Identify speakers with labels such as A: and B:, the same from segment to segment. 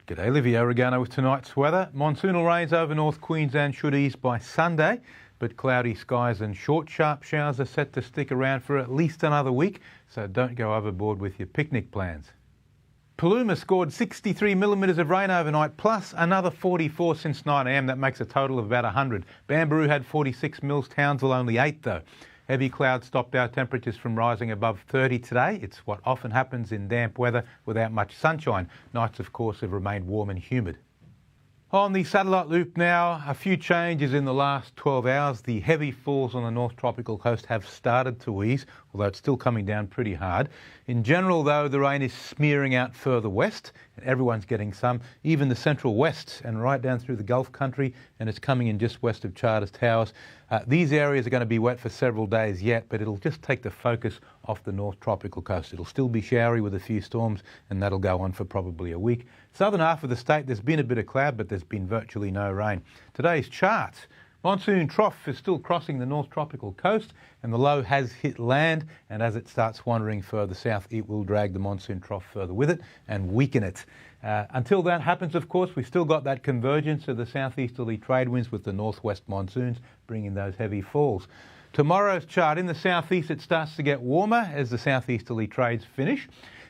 A: G'day, Livio, Regano with tonight's weather. Monsoonal rains over North Queensland should ease by Sunday, but cloudy skies and short, sharp showers are set to stick around for at least another week, so don't go overboard with your picnic plans. Paluma scored 63 millimetres of rain overnight, plus another 44 since 9 a.m. That makes a total of about 100. Burdekin had 46 mils, Townsville only 8 though. Heavy clouds stopped our temperatures from rising above 30 today. It's what often happens in damp weather without much sunshine. Nights, of course, have remained warm and humid. On the satellite loop now, a few changes in the last 12 hours. The heavy falls on the North Tropical Coast have started to ease, although it's still coming down pretty hard. In general, though, the rain is smearing out further west, and everyone's getting some, even the central west and right down through the Gulf country, and it's coming in just west of Charters Towers. These areas are going to be wet for several days yet, but it'll just take the focus off the North Tropical Coast. It'll still be showery with a few storms, and that'll go on for probably a week. Southern half of the state, there's been a bit of cloud, but there's been virtually no rain. Today's charts. Monsoon trough is still crossing the North Tropical Coast, and the low has hit land, and as it starts wandering further south, it will drag the monsoon trough further with it and weaken it. Until that happens, of course, we've still got that convergence of the southeasterly trade winds with the northwest monsoons bringing those heavy falls. Tomorrow's chart, in the southeast, it starts to get warmer as the southeasterly trades finish.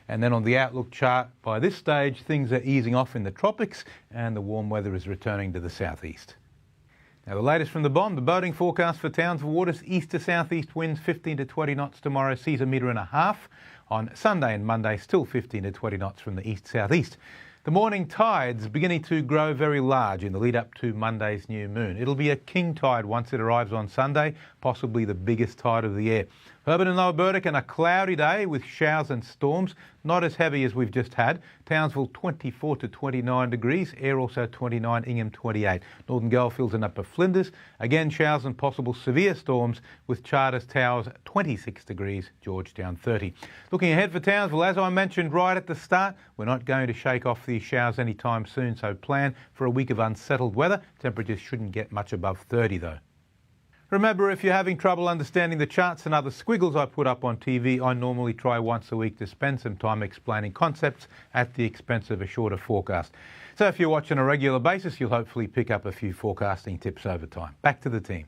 A: And then on the outlook chart, by this stage, things are easing off in the tropics and the warm weather is returning to the southeast. Now, the latest from the bomb, the boating forecast for Townsville waters, east to southeast winds 15 to 20 knots tomorrow, seas 1.5 metres. On Sunday and Monday, still 15 to 20 knots from the east-southeast. The morning tides beginning to grow very large in the lead up to Monday's new moon. It'll be a king tide once it arrives on Sunday, possibly the biggest tide of the year. Herbert and Lower Burdekin, a cloudy day with showers and storms, not as heavy as we've just had. Townsville 24 to 29 degrees, Ayr also 29, Ingham 28. Northern Goldfields and Upper Flinders, again showers and possible severe storms with Charters Towers 26 degrees, Georgetown 30. Looking ahead for Townsville, as I mentioned right at the start, we're not going to shake off these showers anytime soon, so plan for a week of unsettled weather. Temperatures shouldn't get much above 30 though. Remember, if you're having trouble understanding the charts and other squiggles I put up on TV, I normally try once a week to spend some time explaining concepts at the expense of a shorter forecast. So if you watch on a regular basis, you'll hopefully pick up a few forecasting tips over time. Back to the team.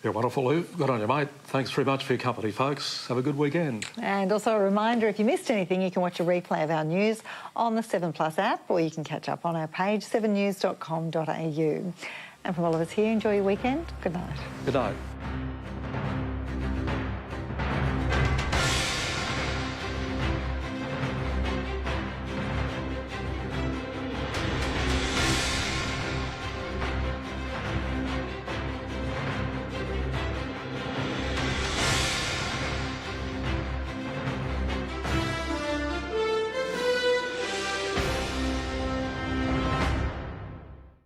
B: Yeah, wonderful, Lou. Good on you, mate. Thanks very much for your company, folks. Have a good weekend. And
C: also a reminder, if you missed anything, you can watch a replay of our news on the 7plus app, or you can catch up on our page, 7news.com.au. And from all of us here, enjoy your weekend. Good night.
B: Good night.